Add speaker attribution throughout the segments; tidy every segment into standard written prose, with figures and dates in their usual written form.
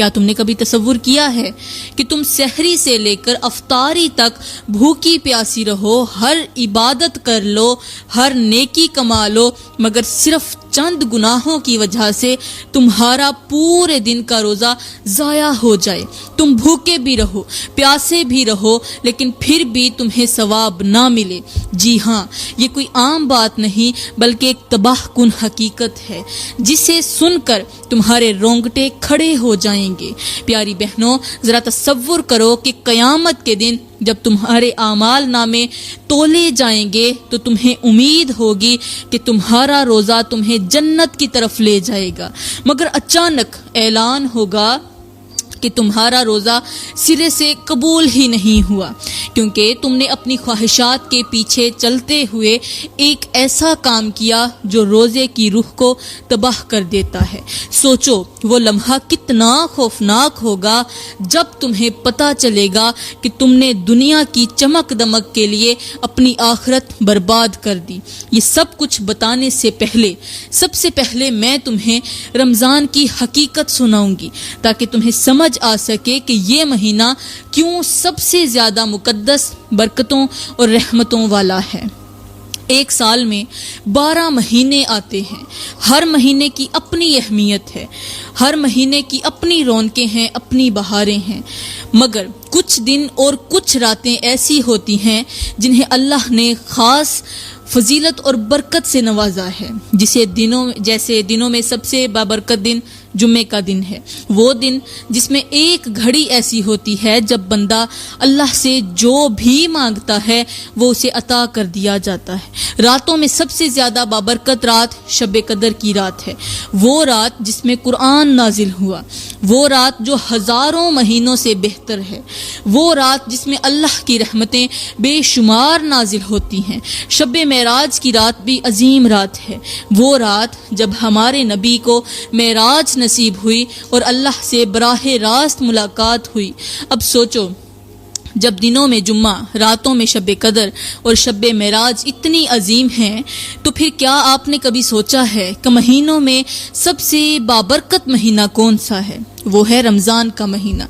Speaker 1: کیا تم نے کبھی تصور کیا ہے کہ تم سحری سے لے کر افطاری تک بھوکی پیاسی رہو، ہر عبادت کر لو، ہر نیکی کما لو، مگر صرف چند گناہوں کی وجہ سے تمہارا پورے دن کا روزہ ضائع ہو جائے، تم بھوکے بھی رہو، پیاسے بھی رہو، لیکن پھر بھی تمہیں ثواب نہ ملے؟ جی ہاں، یہ کوئی عام بات نہیں بلکہ ایک تباہ کن حقیقت ہے جسے سن کر تمہارے رونگٹے کھڑے ہو جائیں گے۔ پیاری بہنوں، ذرا تصور کرو کہ قیامت کے دن جب تمہارے اعمال نامے تولے جائیں گے تو تمہیں امید ہوگی کہ تمہارا روزہ تمہیں جنت کی طرف لے جائے گا، مگر اچانک اعلان ہوگا کہ تمہارا روزہ سرے سے قبول ہی نہیں ہوا، کیونکہ تم نے اپنی خواہشات کے پیچھے چلتے ہوئے ایک ایسا کام کیا جو روزے کی روح کو تباہ کر دیتا ہے۔ سوچو وہ لمحہ کتنا خوفناک ہوگا جب تمہیں پتہ چلے گا کہ تم نے دنیا کی چمک دمک کے لیے اپنی آخرت برباد کر دی۔ یہ سب کچھ بتانے سے پہلے سب سے پہلے میں تمہیں رمضان کی حقیقت سناؤں گی تاکہ تمہیں سمجھ آ سکے کہ یہ مہینہ کیوں سب سے زیادہ مقدس، برکتوں اور رحمتوں والا ہے۔ ایک سال میں 12 مہینے آتے ہیں، ہر مہینے کی اپنی اہمیت ہے، ہر مہینے کی اپنی رونقیں ہیں، اپنی بہاریں ہیں، مگر کچھ دن اور کچھ راتیں ایسی ہوتی ہیں جنہیں اللہ نے خاص فضیلت اور برکت سے نوازا ہے، جیسے دنوں میں سب سے بابرکت دن جمعے کا دن ہے، وہ دن جس میں ایک گھڑی ایسی ہوتی ہے جب بندہ اللہ سے جو بھی مانگتا ہے وہ اسے عطا کر دیا جاتا ہے۔ راتوں میں سب سے زیادہ بابرکت رات شب قدر کی رات ہے، وہ رات جس میں قرآن نازل ہوا، وہ رات جو ہزاروں مہینوں سے بہتر ہے، وہ رات جس میں اللہ کی رحمتیں بے شمار نازل ہوتی ہیں۔ شب معراج کی رات بھی عظیم رات ہے، وہ رات جب ہمارے نبی کو معراج نصیب ہوئی اور اللہ سے براہ راست ملاقات ہوئی۔ اب سوچو، جب دنوں میں جمعہ، راتوں میں شب قدر اور شب معراج اتنی عظیم ہیں، تو پھر کیا آپ نے کبھی سوچا ہے کہ مہینوں میں سب سے بابرکت مہینہ کون سا ہے؟ وہ ہے رمضان کا مہینہ۔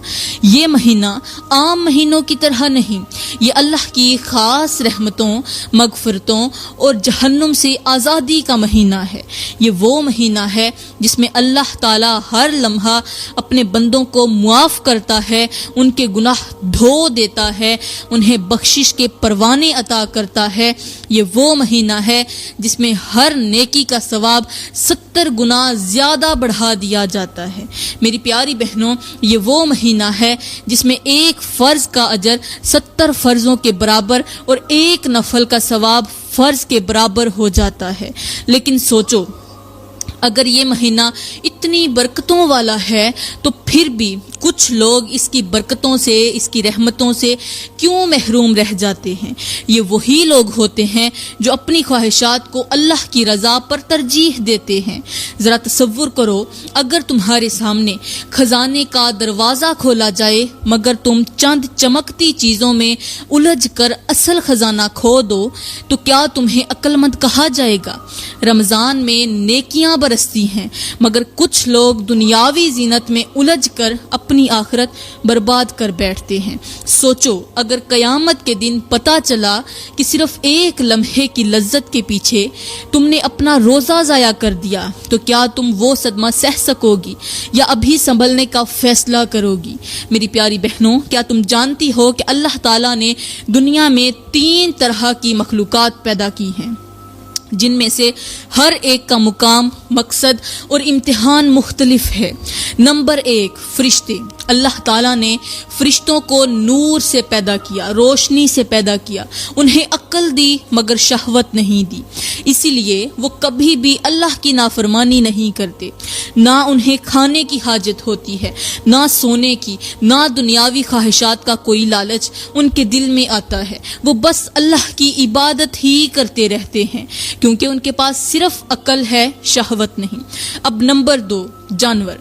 Speaker 1: یہ مہینہ عام مہینوں کی طرح نہیں، یہ اللہ کی خاص رحمتوں، مغفرتوں اور جہنم سے آزادی کا مہینہ ہے۔ یہ وہ مہینہ ہے جس میں اللہ تعالی ہر لمحہ اپنے بندوں کو معاف کرتا ہے، ان کے گناہ دھو دیتا ہے، انہیں بخشش کے پروانے عطا کرتا ہے۔ یہ وہ مہینہ ہے جس میں ہر نیکی کا ثواب 70 گنا زیادہ بڑھا دیا جاتا ہے۔ میری پیاری بہنوں، یہ وہ مہینہ ہے جس میں ایک فرض کا اجر 70 فرضوں کے برابر اور ایک نفل کا ثواب فرض کے برابر ہو جاتا ہے۔ لیکن سوچو، اگر یہ مہینہ اتنی برکتوں والا ہے تو پھر بھی کچھ لوگ اس کی برکتوں سے، اس کی رحمتوں سے کیوں محروم رہ جاتے ہیں؟ یہ وہی لوگ ہوتے ہیں جو اپنی خواہشات کو اللہ کی رضا پر ترجیح دیتے ہیں۔ ذرا تصور کرو، اگر تمہارے سامنے خزانے کا دروازہ کھولا جائے مگر تم چند چمکتی چیزوں میں الجھ کر اصل خزانہ کھو دو تو کیا تمہیں عقل مند کہا جائے گا؟ رمضان میں نیکیاں برستی ہیں مگر کچھ لوگ دنیاوی زینت میں الجھ کر اپنی آخرت برباد کر بیٹھتے ہیں۔ سوچو، اگر قیامت کے دن پتہ چلا کہ صرف ایک لمحے کی لذت کے پیچھے تم نے اپنا روزہ ضائع کر دیا تو کیا تم وہ صدمہ سہ سکو گی یا ابھی سنبھلنے کا فیصلہ کرو گی؟ میری پیاری بہنوں، کیا تم جانتی ہو کہ اللہ تعالیٰ نے دنیا میں 3 طرح کی مخلوقات پیدا کی ہیں، جن میں سے ہر ایک کا مقام، مقصد اور امتحان مختلف ہے۔ نمبر 1، فرشتے۔ اللہ تعالیٰ نے فرشتوں کو نور سے پیدا کیا، روشنی سے پیدا کیا، انہیں عقل دی مگر شہوت نہیں دی، اسی لیے وہ کبھی بھی اللہ کی نافرمانی نہیں کرتے۔ نہ انہیں کھانے کی حاجت ہوتی ہے، نہ سونے کی، نہ دنیاوی خواہشات کا کوئی لالچ ان کے دل میں آتا ہے، وہ بس اللہ کی عبادت ہی کرتے رہتے ہیں کیونکہ ان کے پاس صرف عقل ہے، شہوت نہیں۔ اب نمبر 2، جانور۔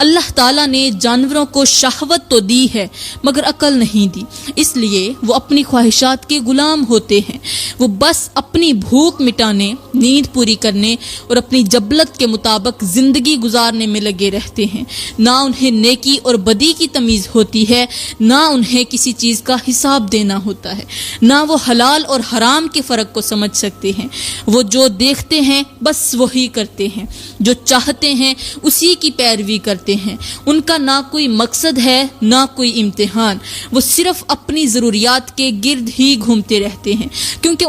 Speaker 1: اللہ تعالیٰ نے جانوروں کو شہوت تو دی ہے مگر عقل نہیں دی، اس لیے وہ اپنی خواہشات کے غلام ہوتے ہیں۔ وہ بس اپنی بھوک مٹانے، نیند پوری کرنے اور اپنی جبلت کے مطابق زندگی گزارنے میں لگے رہتے ہیں۔ نہ انہیں نیکی اور بدی کی تمیز ہوتی ہے، نہ انہیں کسی چیز کا حساب دینا ہوتا ہے، نہ وہ حلال اور حرام کے فرق کو سمجھ سکتے ہیں۔ وہ جو دیکھتے ہیں بس وہی کرتے ہیں، جو چاہتے ہیں اسی کی پیروی کرتے ہیں۔ ان کا نہ کوئی مقصد ہے نہ کوئی امتحان، وہ صرف اپنی ضروریات کے گرد ہی گھومتے رہتے ہیں، کیونکہ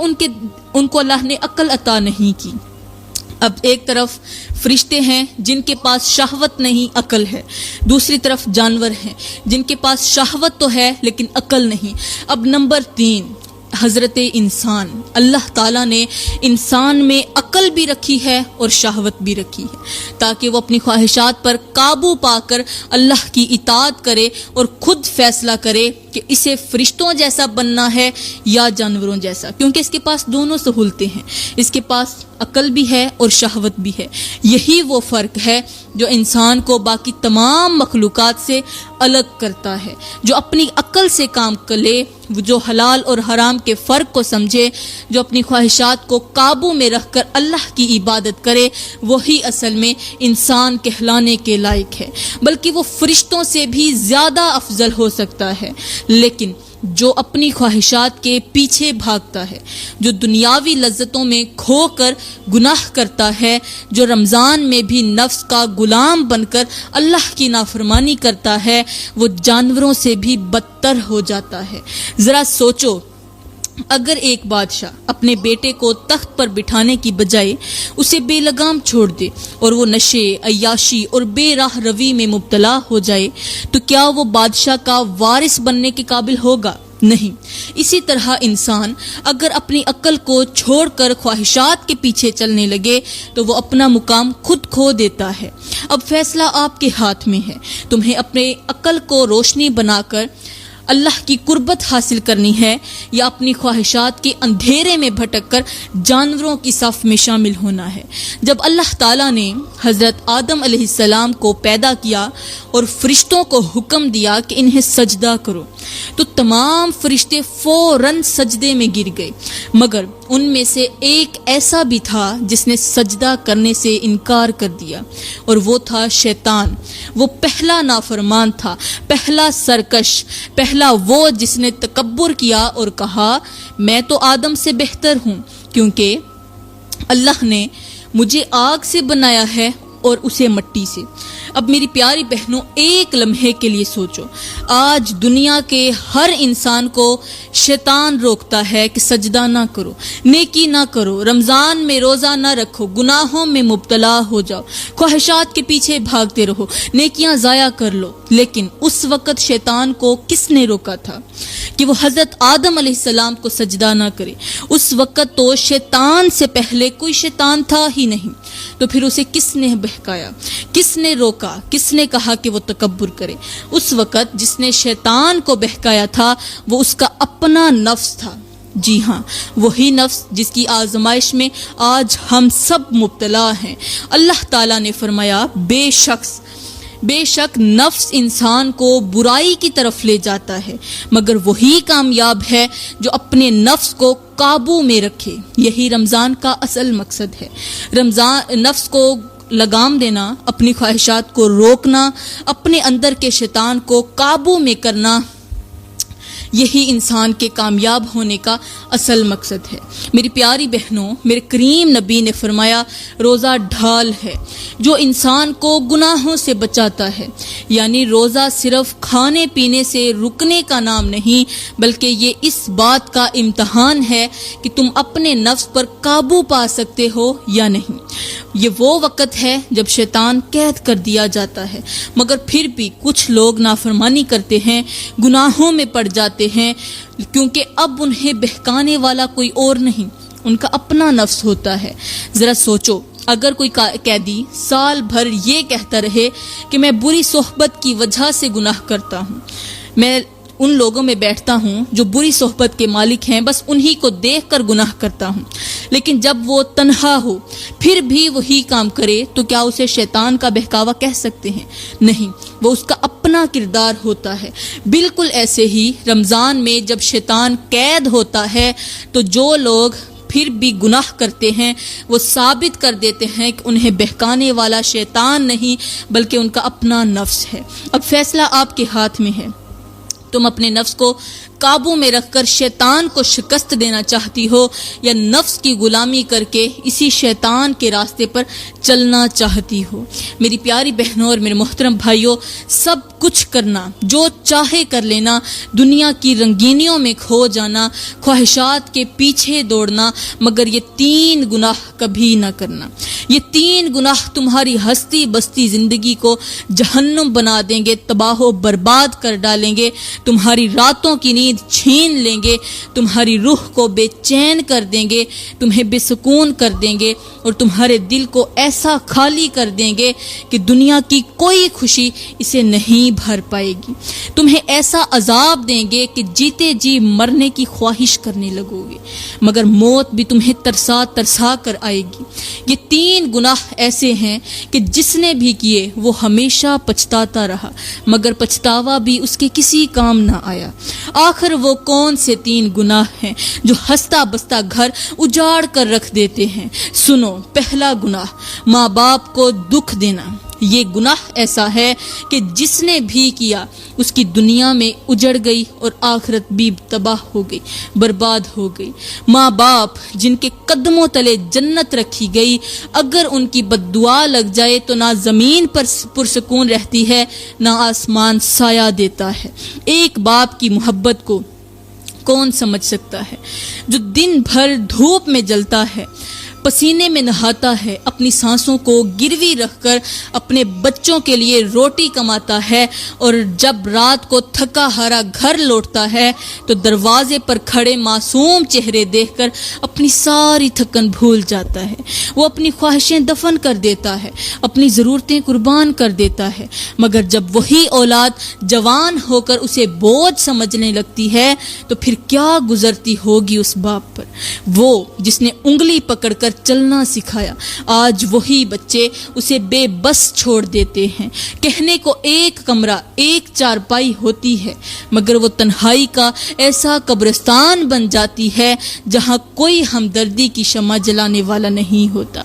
Speaker 1: ان کو اللہ نے عقل عطا نہیں کی۔ اب ایک طرف فرشتے ہیں جن کے پاس شہوت نہیں عقل ہے، دوسری طرف جانور ہیں جن کے پاس شہوت تو ہے لیکن عقل نہیں۔ اب نمبر 3، حضرت انسان۔ اللہ تعالیٰ نے انسان میں عقل بھی رکھی ہے اور شہوت بھی رکھی ہے تاکہ وہ اپنی خواہشات پر قابو پا کر اللہ کی اطاعت کرے اور خود فیصلہ کرے کہ اسے فرشتوں جیسا بننا ہے یا جانوروں جیسا، کیونکہ اس کے پاس دونوں سہولتیں ہیں، اس کے پاس عقل بھی ہے اور شہوت بھی ہے۔ یہی وہ فرق ہے جو انسان کو باقی تمام مخلوقات سے الگ کرتا ہے۔ جو اپنی عقل سے کام کرے، جو حلال اور حرام کے فرق کو سمجھے، جو اپنی خواہشات کو قابو میں رکھ کر اللہ کی عبادت کرے، وہی اصل میں انسان کہلانے کے لائق ہے، بلکہ وہ فرشتوں سے بھی زیادہ افضل ہو سکتا ہے۔ لیکن جو اپنی خواہشات کے پیچھے بھاگتا ہے، جو دنیاوی لذتوں میں کھو کر گناہ کرتا ہے، جو رمضان میں بھی نفس کا غلام بن کر اللہ کی نافرمانی کرتا ہے، وہ جانوروں سے بھی بدتر ہو جاتا ہے۔ ذرا سوچو، اگر ایک بادشاہ اپنے بیٹے کو تخت پر بٹھانے کی بجائے اسے بے لگام چھوڑ دے اور وہ نشے، عیاشی اور بے راہ روی میں مبتلا ہو جائے تو کیا وہ بادشاہ کا وارث بننے کے قابل ہوگا؟ نہیں۔ اسی طرح انسان اگر اپنی عقل کو چھوڑ کر خواہشات کے پیچھے چلنے لگے تو وہ اپنا مقام خود کھو دیتا ہے۔ اب فیصلہ آپ کے ہاتھ میں ہے، تمہیں اپنے عقل کو روشنی بنا کر اللہ کی قربت حاصل کرنی ہے یا اپنی خواہشات کے اندھیرے میں بھٹک کر جانوروں کی صف میں شامل ہونا ہے۔ جب اللہ تعالیٰ نے حضرت آدم علیہ السلام کو پیدا کیا اور فرشتوں کو حکم دیا کہ انہیں سجدہ کرو تو تمام فرشتے فوراً سجدے میں گر گئے، مگر ان میں سے ایک ایسا بھی تھا جس نے سجدہ کرنے سے انکار کر دیا، اور وہ تھا شیطان۔ وہ پہلا نافرمان تھا، پہلا سرکش، پہلا وہ جس نے تکبر کیا اور کہا میں تو آدم سے بہتر ہوں، کیونکہ اللہ نے مجھے آگ سے بنایا ہے اور اسے مٹی سے۔ اب میری پیاری بہنوں، ایک لمحے کے لیے سوچو، آج دنیا کے ہر انسان کو شیطان روکتا ہے کہ سجدہ نہ کرو، نیکی نہ کرو، رمضان میں روزہ نہ رکھو، گناہوں میں مبتلا ہو جاؤ، خواہشات کے پیچھے بھاگتے رہو، نیکیاں ضائع کر لو۔ لیکن اس وقت شیطان کو کس نے روکا تھا کہ وہ حضرت آدم علیہ السلام کو سجدہ نہ کرے؟ اس وقت تو شیطان سے پہلے کوئی شیطان تھا ہی نہیں، تو پھر اسے کس نے بہکایا، کس نے روکا، کس نے کہا کہ وہ تکبر کرے؟ اس وقت جس نے شیطان کو بہکایا تھا وہ اس کا اپنا نفس تھا۔ جی ہاں، وہی نفس جس کی آزمائش میں آج ہم سب مبتلا ہیں۔ اللہ تعالیٰ نے فرمایا بے شک نفس انسان کو برائی کی طرف لے جاتا ہے، مگر وہی کامیاب ہے جو اپنے نفس کو قابو میں رکھے۔ یہی رمضان کا اصل مقصد ہے، نفس کو لگام دینا، اپنی خواہشات کو روکنا، اپنے اندر کے شیطان کو قابو میں کرنا، یہی انسان کے کامیاب ہونے کا اصل مقصد ہے۔ میری پیاری بہنوں، میرے کریم نبی نے فرمایا روزہ ڈھال ہے جو انسان کو گناہوں سے بچاتا ہے، یعنی روزہ صرف کھانے پینے سے رکنے کا نام نہیں بلکہ یہ اس بات کا امتحان ہے کہ تم اپنے نفس پر قابو پا سکتے ہو یا نہیں۔ یہ وہ وقت ہے جب شیطان قید کر دیا جاتا ہے، مگر پھر بھی کچھ لوگ نافرمانی کرتے ہیں، گناہوں میں پڑ جاتے ہیں، کیونکہ اب انہیں بہکانے والا کوئی اور نہیں، ان کا اپنا نفس ہوتا ہے۔ ذرا سوچو، اگر کوئی قیدی سال بھر یہ کہتا رہے کہ میں بری صحبت کی وجہ سے گناہ کرتا ہوں، میں ان لوگوں میں بیٹھتا ہوں جو بری صحبت کے مالک ہیں، بس انہی کو دیکھ کر گناہ کرتا ہوں۔ لیکن جب وہ تنہا ہو پھر بھی وہی کام کرے تو کیا اسے شیطان کا بہکاوا کہہ سکتے ہیں؟ نہیں، وہ اس کا اپنا کردار ہوتا ہے۔ بالکل ایسے ہی رمضان میں جب شیطان قید ہوتا ہے تو جو لوگ پھر بھی گناہ کرتے ہیں وہ ثابت کر دیتے ہیں کہ انہیں بہکانے والا شیطان نہیں بلکہ ان کا اپنا نفس ہے۔ اب فیصلہ آپ کے ہاتھ میں ہے، تم اپنے نفس کو قابو میں رکھ کر شیطان کو شکست دینا چاہتی ہو یا نفس کی غلامی کر کے اسی شیطان کے راستے پر چلنا چاہتی ہو۔ میری پیاری بہنوں اور میرے محترم بھائیوں، سب کچھ کرنا، جو چاہے کر لینا، دنیا کی رنگینیوں میں کھو جانا، خواہشات کے پیچھے دوڑنا، مگر یہ 3 گناہ کبھی نہ کرنا۔ یہ 3 گناہ تمہاری ہستی بستی زندگی کو جہنم بنا دیں گے، تباہ و برباد کر ڈالیں گے، تمہاری راتوں کی نیند چھین لیں گے، تمہاری روح کو بے چین کر دیں گے، تمہیں بے سکون کر دیں گے اور تمہارے دل کو ایسا خالی کر دیں گے کہ دنیا کی کوئی خوشی اسے نہیں بھر پائے گی۔ تمہیں ایسا عذاب دیں گے کہ جیتے جی مرنے کی خواہش کرنے لگو گے، مگر موت بھی تمہیں ترسا ترسا کر آئے گی۔ یہ 3 گناہ ایسے ہیں کہ جس نے بھی کیے وہ ہمیشہ پچھتاتا رہا، مگر پچھتاوا بھی اس کے کسی کام نہ آیا۔ آخر وہ کون سے 3 گناہ ہیں جو ہستا بستا گھر اجاڑ کر رکھ دیتے ہیں؟ سنو، پہلا گناہ ماں باپ کو دکھ دینا۔ یہ گناہ ایسا ہے کہ جس نے بھی کیا اس کی دنیا میں اجڑ گئی اور آخرت بھی تباہ ہو گئی، برباد ہو گئی۔ ماں باپ جن کے قدموں تلے جنت رکھی گئی، اگر ان کی بد دعا لگ جائے تو نہ زمین پر پرسکون رہتی ہے نہ آسمان سایہ دیتا ہے۔ ایک باپ کی محبت کو کون سمجھ سکتا ہے جو دن بھر دھوپ میں جلتا ہے، پسینے میں نہاتا ہے، اپنی سانسوں کو گروی رکھ کر اپنے بچوں کے لیے روٹی کماتا ہے، اور جب رات کو تھکا ہارا گھر لوٹتا ہے تو دروازے پر کھڑے معصوم چہرے دیکھ کر اپنی ساری تھکن بھول جاتا ہے۔ وہ اپنی خواہشیں دفن کر دیتا ہے، اپنی ضرورتیں قربان کر دیتا ہے، مگر جب وہی اولاد جوان ہو کر اسے بوجھ سمجھنے لگتی ہے تو پھر کیا گزرتی ہوگی اس باپ پر۔ وہ جس نے انگلی پکڑ کر چلنا سکھایا، آج وہی بچے اسے بے بس چھوڑ دیتے ہیں۔ کہنے کو ایک کمرہ، ایک چارپائی ہوتی ہے، مگر وہ تنہائی کا ایسا قبرستان بن جاتی ہے جہاں کوئی ہمدردی کی شمع جلانے والا نہیں ہوتا۔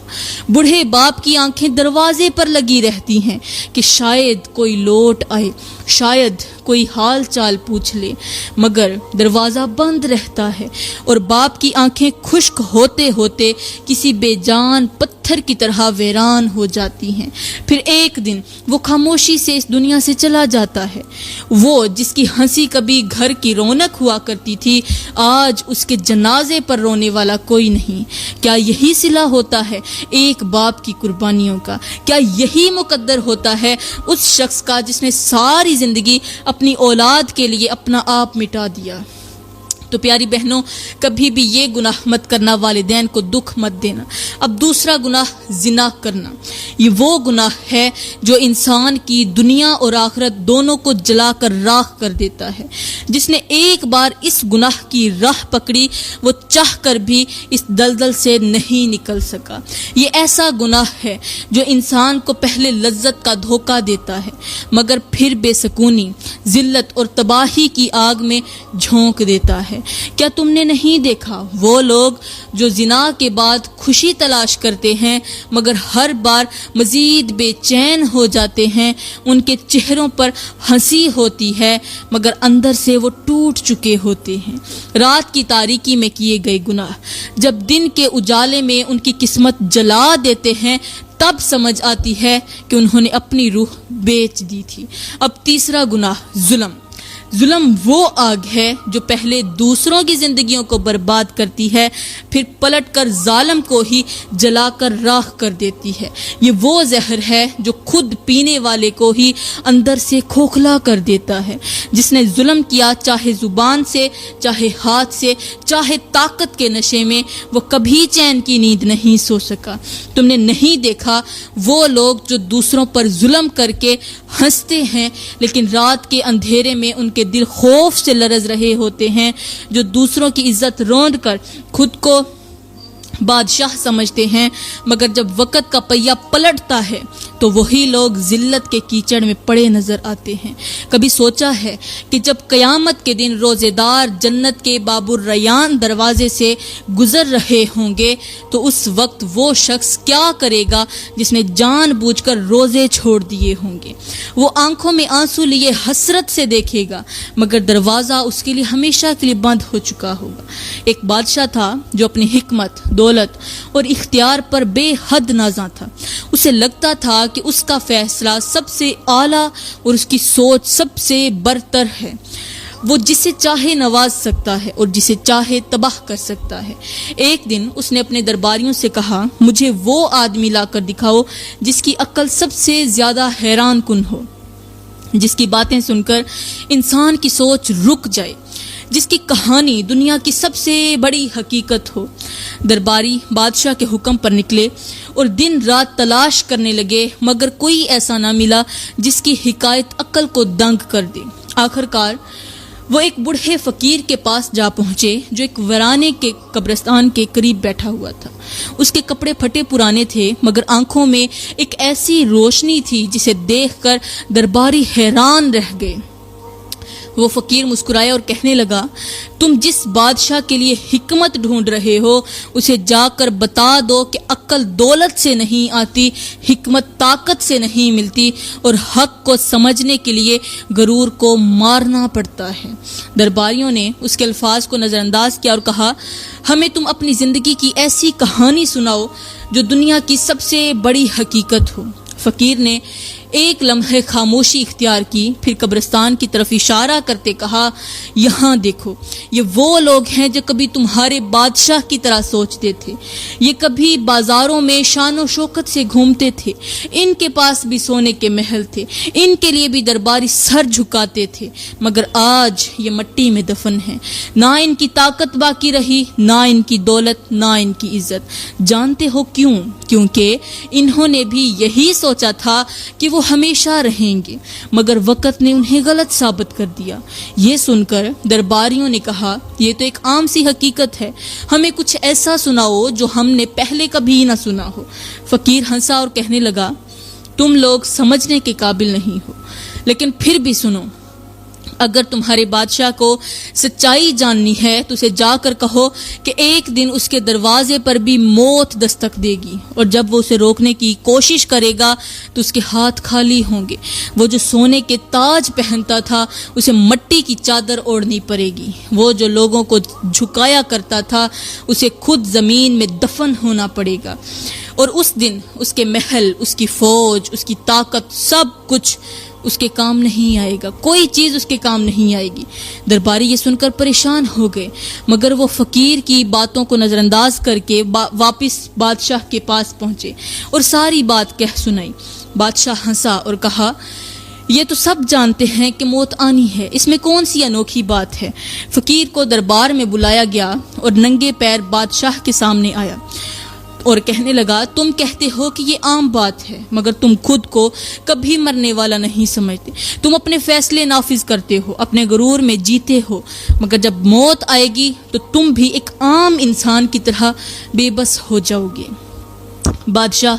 Speaker 1: بوڑھے باپ کی آنکھیں دروازے پر لگی رہتی ہیں کہ شاید کوئی لوٹ آئے، شاید کوئی حال چال پوچھ لے، مگر دروازہ بند رہتا ہے اور باپ کی آنکھیں خشک ہوتے ہوتے کسی بے جان پتھر کی طرح ویران ہو جاتی ہیں۔ پھر ایک دن وہ خاموشی سے اس دنیا سے چلا جاتا ہے۔ وہ جس کی ہنسی کبھی گھر کی رونق ہوا کرتی تھی، آج اس کے جنازے پر رونے والا کوئی نہیں۔ کیا یہی صلہ ہوتا ہے ایک باپ کی قربانیوں کا؟ کیا یہی مقدر ہوتا ہے اس شخص کا جس نے ساری زندگی اپنی اولاد کے لیے اپنا آپ مٹا دیا؟ تو پیاری بہنوں، کبھی بھی یہ گناہ مت کرنا، والدین کو دکھ مت دینا۔ اب دوسرا گناہ زنا کرنا۔ یہ وہ گناہ ہے جو انسان کی دنیا اور آخرت دونوں کو جلا کر راکھ کر دیتا ہے۔ جس نے ایک بار اس گناہ کی راہ پکڑی وہ چاہ کر بھی اس دلدل سے نہیں نکل سکا۔ یہ ایسا گناہ ہے جو انسان کو پہلے لذت کا دھوکہ دیتا ہے مگر پھر بے سکونی، ذلت اور تباہی کی آگ میں جھونک دیتا ہے۔ کیا تم نے نہیں دیکھا وہ لوگ جو زنا کے بعد خوشی تلاش کرتے ہیں مگر ہر بار مزید بے چین ہو جاتے ہیں؟ ان کے چہروں پر ہنسی ہوتی ہے مگر اندر سے وہ ٹوٹ چکے ہوتے ہیں۔ رات کی تاریکی میں کیے گئے گناہ جب دن کے اجالے میں ان کی قسمت جلا دیتے ہیں تب سمجھ آتی ہے کہ انہوں نے اپنی روح بیچ دی تھی۔ اب تیسرا گناہ ظلم۔ ظلم وہ آگ ہے جو پہلے دوسروں کی زندگیوں کو برباد کرتی ہے، پھر پلٹ کر ظالم کو ہی جلا کر راکھ کر دیتی ہے۔ یہ وہ زہر ہے جو خود پینے والے کو ہی اندر سے کھوکھلا کر دیتا ہے۔ جس نے ظلم کیا، چاہے زبان سے، چاہے ہاتھ سے، چاہے طاقت کے نشے میں، وہ کبھی چین کی نیند نہیں سو سکا۔ تم نے نہیں دیکھا وہ لوگ جو دوسروں پر ظلم کر کے ہنستے ہیں لیکن رات کے اندھیرے میں ان کے دل خوف سے لرز رہے ہوتے ہیں، جو دوسروں کی عزت روند کر خود کو بادشاہ سمجھتے ہیں، مگر جب وقت کا پہیہ پلٹتا ہے تو وہی لوگ ذلت کے کیچڑ میں پڑے نظر آتے ہیں۔ کبھی سوچا ہے کہ جب قیامت کے دن روزے دار جنت کے باب الریان دروازے سے گزر رہے ہوں گے تو اس وقت وہ شخص کیا کرے گا جس نے جان بوجھ کر روزے چھوڑ دیے ہوں گے؟ وہ آنکھوں میں آنسو لیے حسرت سے دیکھے گا، مگر دروازہ اس کے لیے ہمیشہ کے لیے بند ہو چکا ہوگا۔ ایک بادشاہ تھا جو اپنی حکمت، دولت اور اختیار پر بے حد نازاں تھا۔ اسے لگتا تھا کہ اس کا فیصلہ سب سے اعلیٰ اور اس کی سوچ سب سے برتر ہے۔ وہ جسے چاہے نواز سکتا ہے اور جسے چاہے تباہ کر سکتا ہے۔ ایک دن اس نے اپنے درباریوں سے کہا، مجھے وہ آدمی لا کر دکھاؤ جس کی عقل سب سے زیادہ حیران کن ہو، جس کی باتیں سن کر انسان کی سوچ رک جائے، جس کی کہانی دنیا کی سب سے بڑی حقیقت ہو۔ درباری بادشاہ کے حکم پر نکلے اور دن رات تلاش کرنے لگے، مگر کوئی ایسا نہ ملا جس کی حکایت عقل کو دنگ کر دے۔ آخرکار وہ ایک بوڑھے فقیر کے پاس جا پہنچے جو ایک ویرانے کے قبرستان کے قریب بیٹھا ہوا تھا۔ اس کے کپڑے پھٹے پرانے تھے، مگر آنکھوں میں ایک ایسی روشنی تھی جسے دیکھ کر درباری حیران رہ گئے۔ وہ فقیر مسکرایا اور کہنے لگا، تم جس بادشاہ کے لیے حکمت ڈھونڈ رہے ہو اسے جا کر بتا دو کہ عقل دولت سے نہیں آتی، حکمت طاقت سے نہیں ملتی، اور حق کو سمجھنے کے لیے غرور کو مارنا پڑتا ہے۔ درباریوں نے اس کے الفاظ کو نظر انداز کیا اور کہا، ہمیں تم اپنی زندگی کی ایسی کہانی سناؤ جو دنیا کی سب سے بڑی حقیقت ہو۔ فقیر نے ایک لمحے خاموشی اختیار کی، پھر قبرستان کی طرف اشارہ کرتے کہا، یہاں دیکھو، یہ وہ لوگ ہیں جو کبھی تمہارے بادشاہ کی طرح سوچتے تھے، یہ کبھی بازاروں میں شان و شوکت سے گھومتے تھے، ان کے پاس بھی سونے کے محل تھے، ان کے لیے بھی درباری سر جھکاتے تھے، مگر آج یہ مٹی میں دفن ہیں، نہ ان کی طاقت باقی رہی، نہ ان کی دولت، نہ ان کی عزت۔ جانتے ہو کیوں؟ کیونکہ انہوں نے بھی یہی سوچا تھا کہ وہ ہمیشہ رہیں گے، مگر وقت نے انہیں غلط ثابت کر دیا۔ یہ سن کر درباریوں نے کہا، یہ تو ایک عام سی حقیقت ہے، ہمیں کچھ ایسا سناؤ جو ہم نے پہلے کبھی نہ سنا ہو۔ فقیر ہنسا اور کہنے لگا، تم لوگ سمجھنے کے قابل نہیں ہو، لیکن پھر بھی سنو، اگر تمہارے بادشاہ کو سچائی جاننی ہے تو اسے جا کر کہو کہ ایک دن اس کے دروازے پر بھی موت دستک دے گی، اور جب وہ اسے روکنے کی کوشش کرے گا تو اس کے ہاتھ خالی ہوں گے۔ وہ جو سونے کے تاج پہنتا تھا اسے مٹی کی چادر اوڑھنی پڑے گی، وہ جو لوگوں کو جھکایا کرتا تھا اسے خود زمین میں دفن ہونا پڑے گا، اور اس دن اس کے محل، اس کی فوج، اس کی طاقت، سب کچھ اس کے کام نہیں آئے گا، کوئی چیز اس کے کام نہیں آئے گی۔ درباری یہ سن کر پریشان ہو گئے، مگر وہ فقیر کی باتوں کو نظر انداز کر کے واپس بادشاہ کے پاس پہنچے اور ساری بات کہہ سنائی۔ بادشاہ ہنسا اور کہا، یہ تو سب جانتے ہیں کہ موت آنی ہے، اس میں کون سی انوکھی بات ہے۔ فقیر کو دربار میں بلایا گیا اور ننگے پیر بادشاہ کے سامنے آیا اور کہنے لگا، تم کہتے ہو کہ یہ عام بات ہے، مگر تم خود کو کبھی مرنے والا نہیں سمجھتے، تم اپنے فیصلے نافذ کرتے ہو، اپنے غرور میں جیتے ہو، مگر جب موت آئے گی تو تم بھی ایک عام انسان کی طرح بے بس ہو جاؤ گے۔ بادشاہ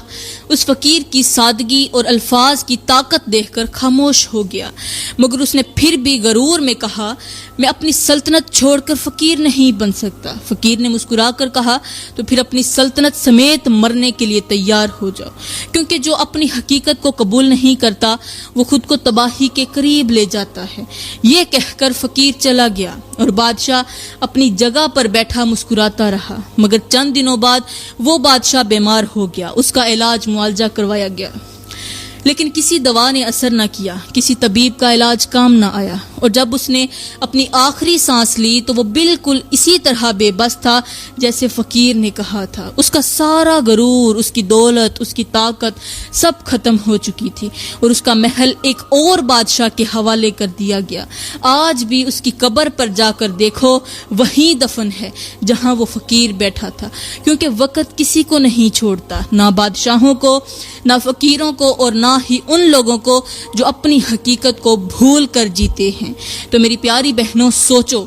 Speaker 1: اس فقیر کی سادگی اور الفاظ کی طاقت دیکھ کر خاموش ہو گیا، مگر اس نے پھر بھی غرور میں کہا، میں اپنی سلطنت چھوڑ کر فقیر نہیں بن سکتا۔ فقیر نے مسکرا کر کہا، تو پھر اپنی سلطنت سمیت مرنے کے لیے تیار ہو جاؤ، کیونکہ جو اپنی حقیقت کو قبول نہیں کرتا وہ خود کو تباہی کے قریب لے جاتا ہے۔ یہ کہہ کر فقیر چلا گیا اور بادشاہ اپنی جگہ پر بیٹھا مسکراتا رہا، مگر چند دنوں بعد وہ بادشاہ بیمار ہو گیا، اس کا علاج معالجہ کروایا گیا، لیکن کسی دوا نے اثر نہ کیا، کسی طبیب کا علاج کام نہ آیا، اور جب اس نے اپنی آخری سانس لی تو وہ بالکل اسی طرح بے بس تھا جیسے فقیر نے کہا تھا۔ اس کا سارا غرور، اس کی دولت، اس کی طاقت سب ختم ہو چکی تھی، اور اس کا محل ایک اور بادشاہ کے حوالے کر دیا گیا۔ آج بھی اس کی قبر پر جا کر دیکھو، وہیں دفن ہے جہاں وہ فقیر بیٹھا تھا، کیونکہ وقت کسی کو نہیں چھوڑتا، نہ بادشاہوں کو، نہ فقیروں کو، اور نہ نہ ہی ان لوگوں کو جو اپنی حقیقت کو بھول کر جیتے ہیں۔ تو میری پیاری بہنوں، سوچو،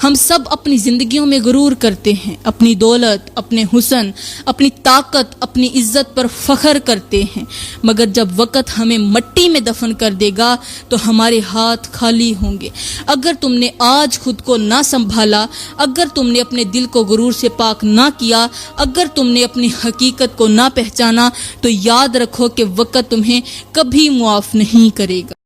Speaker 1: ہم سب اپنی زندگیوں میں غرور کرتے ہیں، اپنی دولت، اپنے حسن، اپنی طاقت، اپنی عزت پر فخر کرتے ہیں، مگر جب وقت ہمیں مٹی میں دفن کر دے گا تو ہمارے ہاتھ خالی ہوں گے۔ اگر تم نے آج خود کو نہ سنبھالا، اگر تم نے اپنے دل کو غرور سے پاک نہ کیا، اگر تم نے اپنی حقیقت کو نہ پہچانا، تو یاد رکھو کہ وقت تمہیں کبھی معاف نہیں کرے گا۔